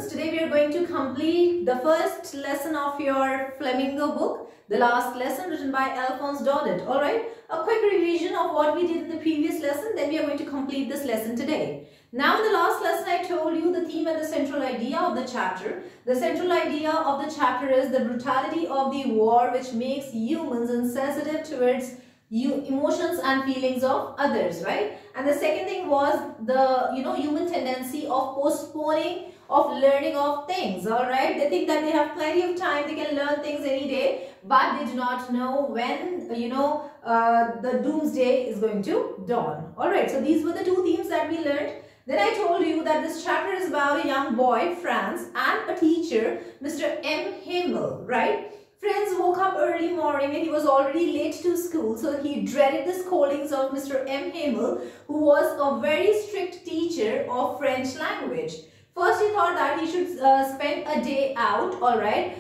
students, today we are going to complete the first lesson of your Flamingo book, the last lesson written by Alphonse Daudet. Alright, a quick revision of what we did in the previous lesson, then we are going to complete this lesson today. Now in the last lesson I told you the theme and the central idea of the chapter. The central idea of the chapter is the brutality of the war which makes humans insensitive towards emotions and feelings of others, right? And the second thing was the human tendency of postponing of learning of things. All right, they think that they have plenty of time, they can learn things any day, but they do not know when the doomsday is going to dawn. All right, so these were the two themes that we learned. Then I told you that this chapter is about a young boy, Franz, and a teacher, Mr. M. Himmel, right? Franz woke up early morning and he was already late to school, so he dreaded the scoldings of Mr. M. Himmel, who was a very strict teacher of French language. First he thought that he should spend a day out, alright.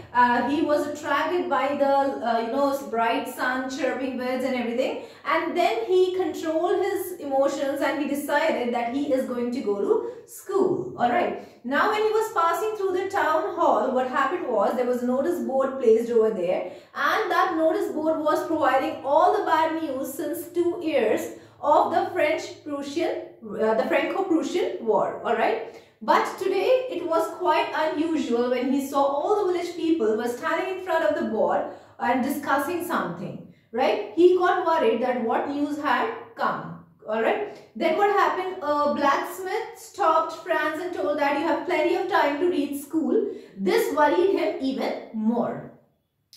He was attracted by the bright sun, chirping birds and everything, and then he controlled his emotions and he decided that he is going to go to school, alright. Now when he was passing through the town hall, what happened was there was a notice board placed over there, and that notice board was providing all the bad news since 2 years of the the Franco-Prussian war, alright. But today it was quite unusual when he saw all the village people were standing in front of the board and discussing something, right? He got worried that what news had come, alright. Then what happened? A blacksmith stopped Franz and told that you have plenty of time to reach school. This worried him even more.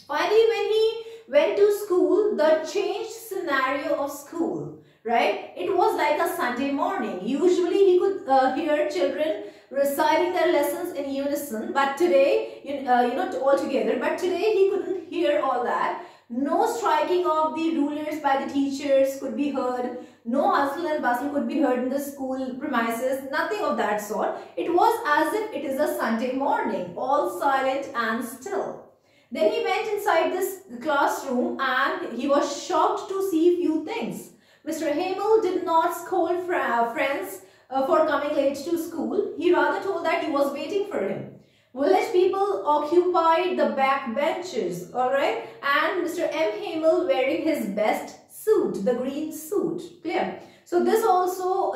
Finally, when he went to school, the changed scenario of school, right? It was like a Sunday morning. Usually he could hear children reciting their lessons in unison, but today, all together, but today he couldn't hear all that. No striking of the rulers by the teachers could be heard. No hustle and bustle could be heard in the school premises. Nothing of that sort. It was as if it is a Sunday morning, all silent and still. Then he went inside this classroom and he was shocked to see few things. Mr. Himmel did not scold Franz for coming late to school. He rather told that he was waiting for him. Village people occupied the back benches, alright, and Mr. M. Himmel wearing his best suit, the green suit, clear? So this also,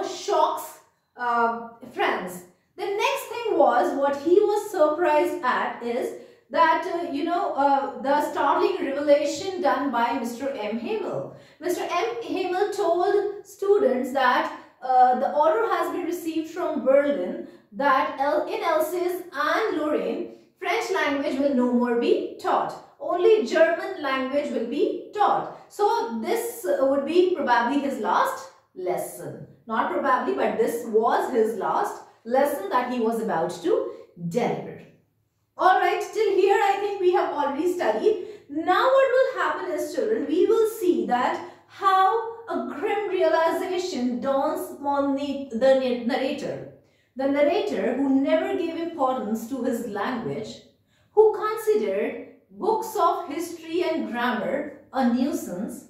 shocks Franz. The next thing was, what he was surprised at is that, the startling revelation done by Mr. M. Himmel. Mr. M. Himmel told students that the order has been received from Berlin that in Alsace and Lorraine, French language will no more be taught. Only German language will be taught. So this would be probably his last lesson. Not probably, but this was his last lesson that he was about to deliver. Alright, till here I think we have already studied. Now what will happen is, children, we will see that how a grim realization dawns upon the narrator. The narrator who never gave importance to his language, who considered books of history and grammar a nuisance,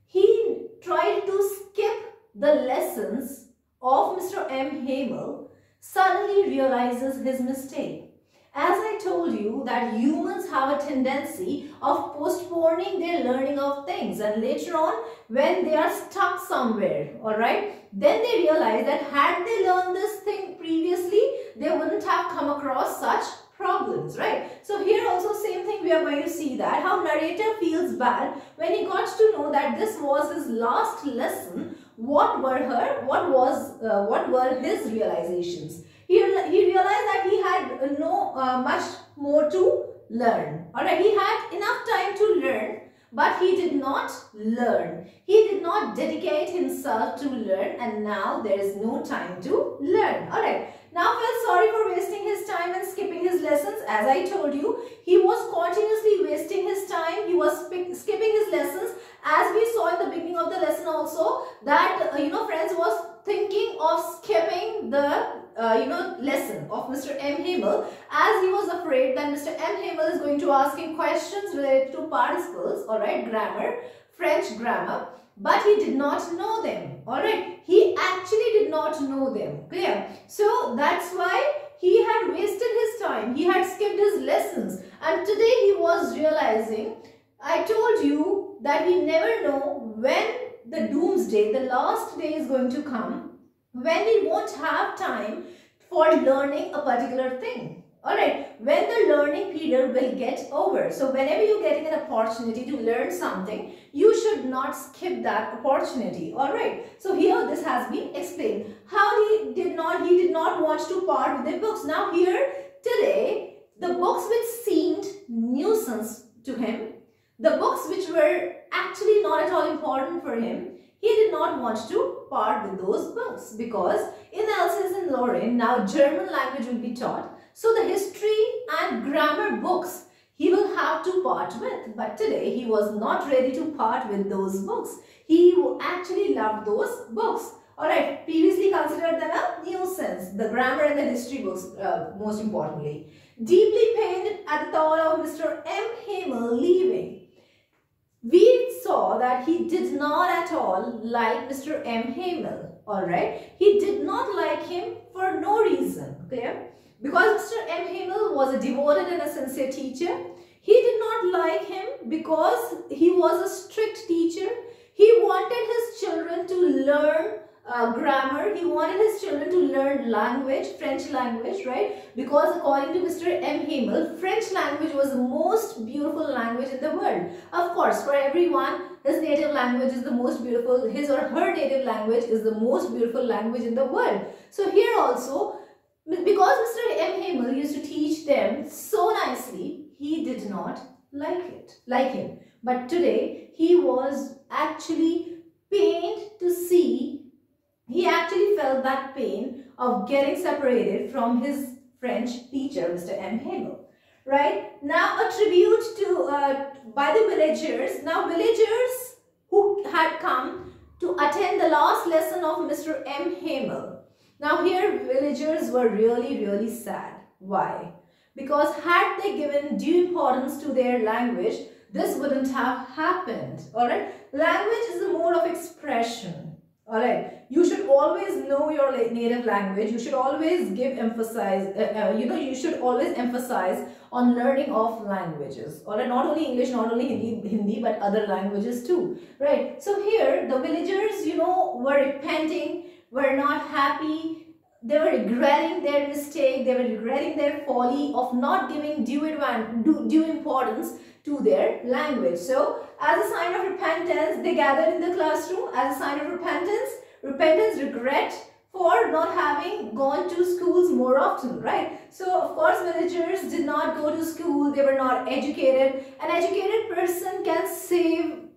he tried to skip the lessons of Mr. M. Himmel, suddenly realizes his mistake. As I told you that humans have a tendency of postponing their learning of things, and later on when they are stuck somewhere, alright, then they realize that had they learned this thing previously, they wouldn't have come across such problems, right? So here also same thing we are going to see, that how narrator feels bad when he got to know that this was his last lesson. What were his realizations? He realized that he had much more to learn. Alright, he had enough time to learn, but he did not learn. He did not dedicate himself to learn, and now there is no time to learn. Alright, now felt sorry for wasting his time and skipping his lessons. As I told you, he was continuously wasting his time. He was skipping his lessons. As we saw in the beginning of the lesson also, that Franz was thinking of skipping the lesson of Mr. M. Himmel, as he was afraid that Mr. M. Himmel is going to ask him questions related to participles, alright, grammar, French grammar, but he did not know them, alright. He actually did not know them, clear? So that's why he had wasted his time, he had skipped his lessons, and today he was realizing, I told you that we never know when the doomsday, the last day is going to come, when we won't have time for learning a particular thing. Alright, when the learning period will get over. So whenever you're getting an opportunity to learn something, you should not skip that opportunity. Alright, so here this has been explained. How he did not want to part with the books. Now here, today, the books which seemed nuisance to him, the books which were actually not at all important for him, he did not want to part with those books, because in Alsace-Lorraine, now German language will be taught. So the history and grammar books he will have to part with. But today he was not ready to part with those books. He actually loved those books. Alright, previously considered them a nuisance. The grammar and the history books most importantly. Deeply pained at the thought of Mr. M. Hamel leaving. We saw that he did not at all like Mr. M. Hamel. Alright, he did not like him for no reason. Clear? Because Mr. M. Hamel was a devoted and a sincere teacher. He did not like him because he was a strict teacher. He wanted his children to learn grammar. He wanted his children to learn language, French language, right? Because according to Mr. M. Hamel, French language was the most beautiful language in the world. Of course, for everyone, his native language is the most beautiful. His or her native language is the most beautiful language in the world. So here also, because Mr. M. Hamel used to teach them so nicely, he did not like him. But today, he was actually pained to see, he actually felt that pain of getting separated from his French teacher, Mr. M. Hamel. Right? Now, a tribute to, by the villagers. Now, villagers who had come to attend the last lesson of Mr. M. Hamel. Now here villagers were really sad. Why? Because had they given due importance to their language, this wouldn't have happened. Alright? Language is a mode of expression. Alright? You should always know your native language. You should always you should always emphasize on learning of languages. Alright? Not only English, not only Hindi, but other languages too. Right? So here the villagers, were repenting, were not happy, they were regretting their mistake, they were regretting their folly of not giving due importance to their language. So, as a sign of repentance, they gathered in the classroom as a sign of repentance, regret for not having gone to schools more often, right? So, of course, villagers did not go to school, they were not educated. An educated person can save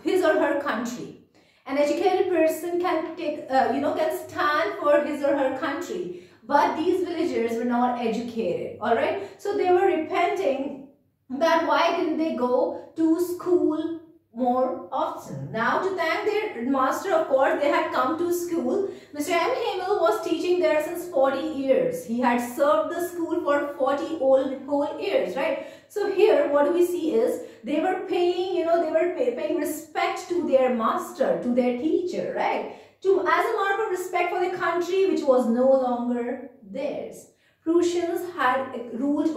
his or her country. An educated person can can stand for his or her country. But these villagers were not educated, alright? So they were repenting that why didn't they go to school more often. Now to thank their master, of course, they had come to school. Mr. M. Hamel was teaching there since 40 years. He had served the school for 40 whole years, right? So here what do we see is they were paying, paying respect to their master, to their teacher, right? As a mark of respect for the country which was no longer theirs. Prussians were ruling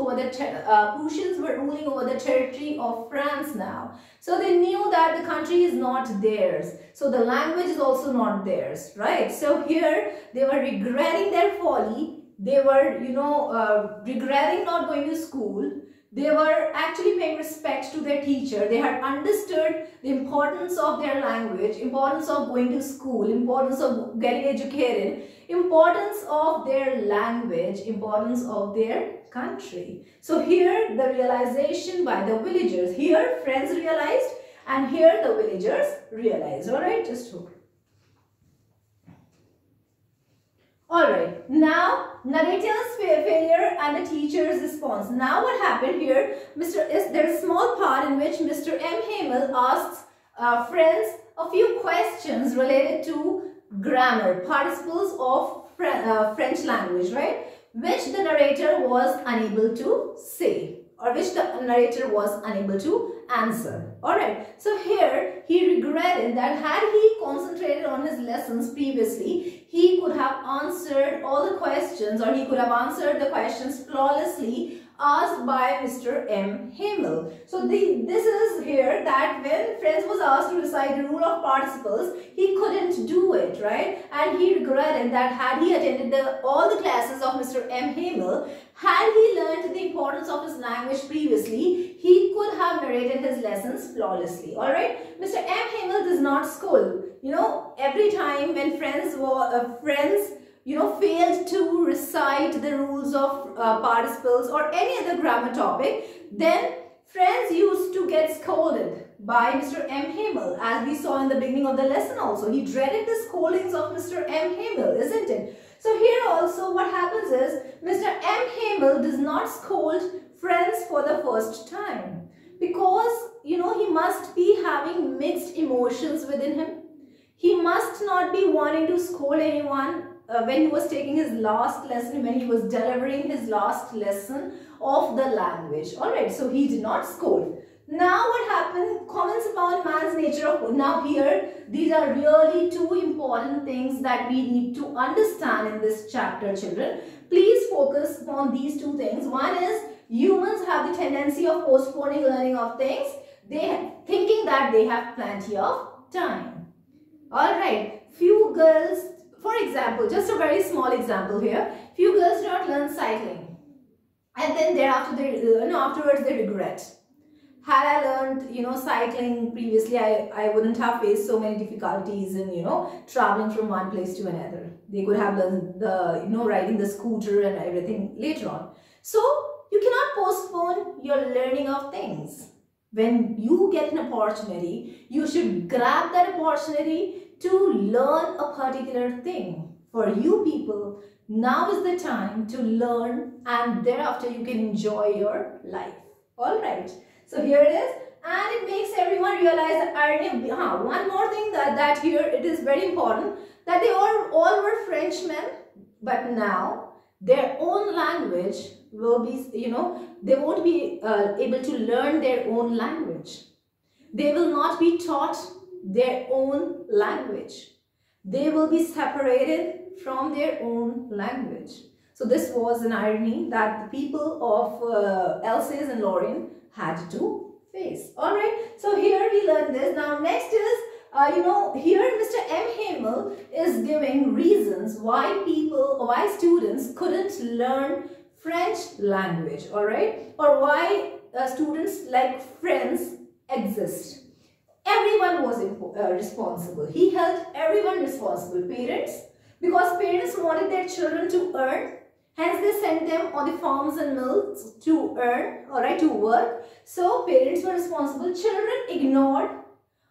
over the territory of France now. So they knew that the country is not theirs. So the language is also not theirs, right? So here they were regretting their folly. They were, regretting not going to school. They were actually paying respect to their teacher. They had understood the importance of their language, importance of going to school, importance of getting educated, importance of their language, importance of their country. So here the realization by the villagers. Here friends realized and here the villagers realized. Alright, just hold. Alright, now narrator's failure and the teacher's response. Now what happened here, there's a small part in which Mr. M. Hamel asks friends a few questions related to grammar, participles of French language, right? Which the narrator was unable to say, or which the narrator was unable to answer. Alright, so here he regretted that had he concentrated on his lessons previously, he could have answered all the questions, or he could have answered the questions flawlessly asked by Mr. M. Hamel. So this is here that when Franz was asked to recite the rule of participles, he couldn't do it, right? And he regretted that had he attended all the classes of Mr. M. Hamel, had he learned the importance of his language previously, he could have narrated his lessons flawlessly. Alright, Mr. M. Hamel does not scold. You know, every time when Franz failed to recite the rules of participles or any other grammar topic, then Franz used to get scolded by Mr. M. Hamel, as we saw in the beginning of the lesson also. He dreaded the scoldings of Mr. M. Hamel, isn't it? So here also what happens is, Mr. M. Hamel does not scold Franz for the first time, because, you know, he must be having mixed emotions within him. He must not be wanting to scold anyone when he was taking his last lesson, when he was delivering his last lesson of the language. Alright, so he did not scold. Now what happened? Comments upon man's nature of... Now here, these are really two important things that we need to understand in this chapter, children. Please focus on these two things. One is, humans have the tendency of postponing learning of things, thinking that they have plenty of time. Alright, few girls, for example, just a very small example here, few girls do not learn cycling, and then thereafter afterwards they regret. Had I learned, cycling previously, I wouldn't have faced so many difficulties in, traveling from one place to another. They could have learned riding the scooter and everything later on. So, you cannot postpone your learning of things. When you get an opportunity, you should grab that opportunity to learn a particular thing. For you people, now is the time to learn, and thereafter you can enjoy your life. Alright, so here it is, and it makes everyone realize the irony of... one more thing that here it is very important, that they all were Frenchmen, but now their own language will be, they won't be able to learn their own language. They will not be taught their own language. They will be separated from their own language. So this was an irony that the people of Alsace and Lorraine had to face. Alright, so here we learn this. Now next is, here Mr. M. Hamel is giving reasons why students couldn't learn French language, alright, or why students like Franz exist. Everyone was responsible. He held everyone responsible. Parents, because parents wanted their children to earn, hence they sent them on the farms and mills to earn, alright, to work. So parents were responsible. Children ignored,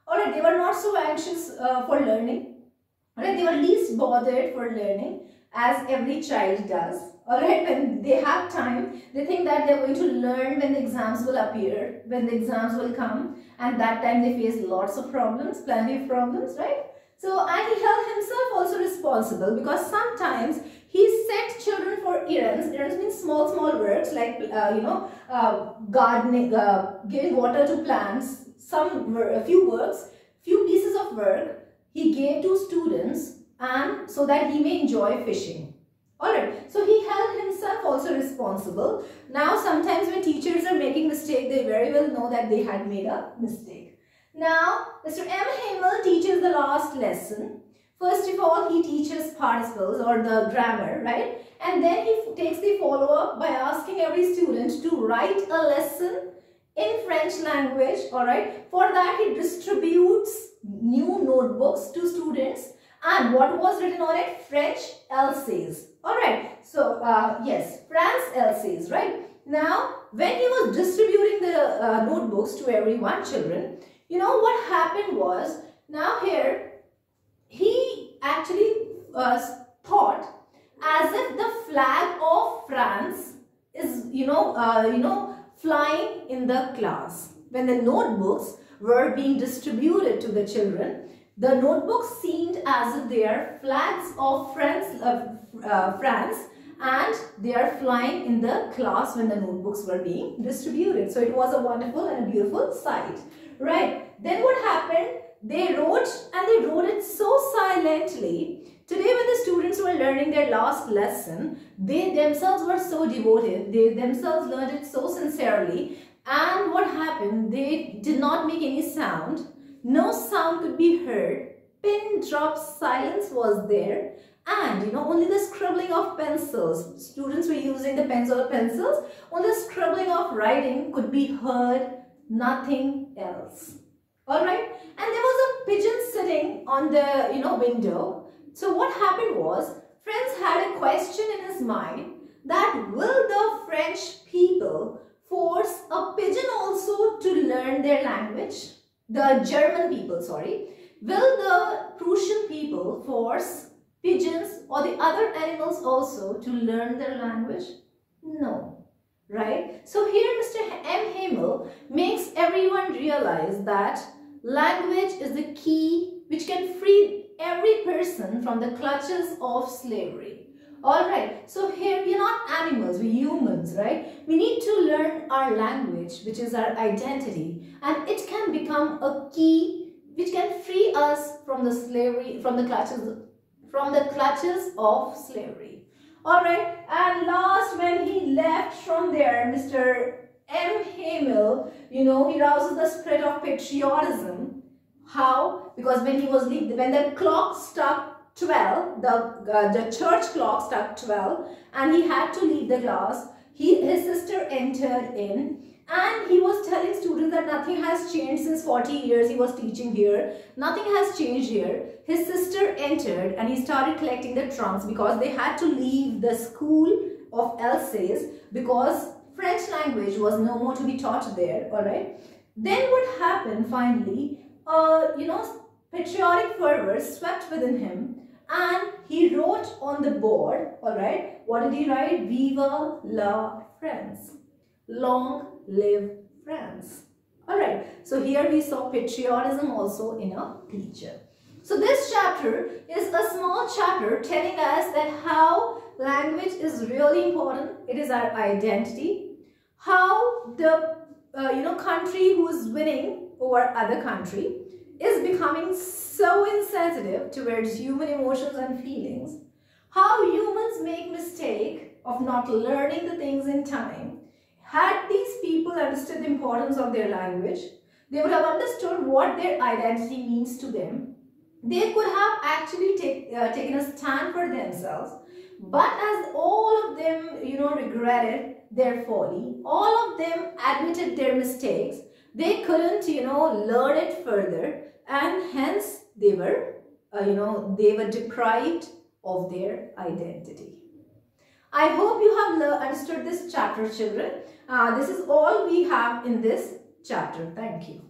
alright, they were not so anxious for learning, alright, they were least bothered for learning, as every child does. Alright, when they have time, they think that they're going to learn when the exams will appear, when the exams will come, and that time they face lots of problems, plenty of problems, right? So, and he held himself also responsible, because sometimes he sent children for errands. Errands means small works like, gardening, giving water to plants, a few pieces of work he gave to students, and so that he may enjoy fishing. Alright, so he held himself also responsible. Now sometimes when teachers are making mistake, they very well know that they had made a mistake. Now, Mr. M. Hamel teaches the last lesson. First of all, he teaches participles or the grammar, right? And then he takes the follow-up by asking every student to write a lesson in French language, alright? For that, he distributes new notebooks to students. And what was written on it? French Alsace. Alright, so yes, France Alsace, right? Now, when he was distributing the notebooks to everyone, children, what happened was, now here, he actually thought as if the flag of France is, flying in the class. When the notebooks were being distributed to the children, the notebooks seemed as if they are flags of France, and they are flying in the class when the notebooks were being distributed. So it was a wonderful and a beautiful sight, right? Then what happened? They wrote, and they wrote it so silently. Today when the students were learning their last lesson, they themselves were so devoted, they themselves learned it so sincerely, and what happened, they did not make any sound, no sound could be heard, pin drop silence was there, and only the scribbling of pencils, students were using the pens or pencils, only the scribbling of writing could be heard, nothing else. Alright, and there was a pigeon sitting on the window. So what happened was, Franz had a question in his mind that will the French people force a pigeon also to learn their language? The German people, sorry. Will the Prussian people force pigeons or the other animals also to learn their language? No. Right? So here Mr. M. Hamel makes everyone realize that language is the key which can free every person from the clutches of slavery. Alright, so here we are not animals, we're humans, right? We need to learn our language, which is our identity, and it can become a key which can free us from the slavery, from the clutches of slavery. Alright, and last, when he left from there, Mr. M. Hamel, he rouses the spirit of patriotism. How? Because when the clock struck 12, the church clock struck 12, and he had to leave the class, his sister entered in, and he was telling students that nothing has changed since 40 years he was teaching here. Nothing has changed here. His sister entered and he started collecting the trunks because they had to leave the school of Alsace because French language was no more to be taught there. Alright. Then what happened finally? Patriotic fervor swept within him and he wrote on the board, alright, what did he write? Vive la France. Long live France. Alright, so here we saw patriotism also in a teacher. So this chapter is a small chapter telling us that how language is really important. It is our identity. How the country who is winning over other country is becoming so insensitive towards human emotions and feelings. How humans make mistake of not learning the things in time. Had these people understood the importance of their language, they would have understood what their identity means to them. They could have actually taken a stand for themselves. But as all of them, regretted their folly, all of them admitted their mistakes, they couldn't, learn it further, and hence they were, deprived of their identity. I hope you have understood this chapter, children. This is all we have in this chapter. Thank you.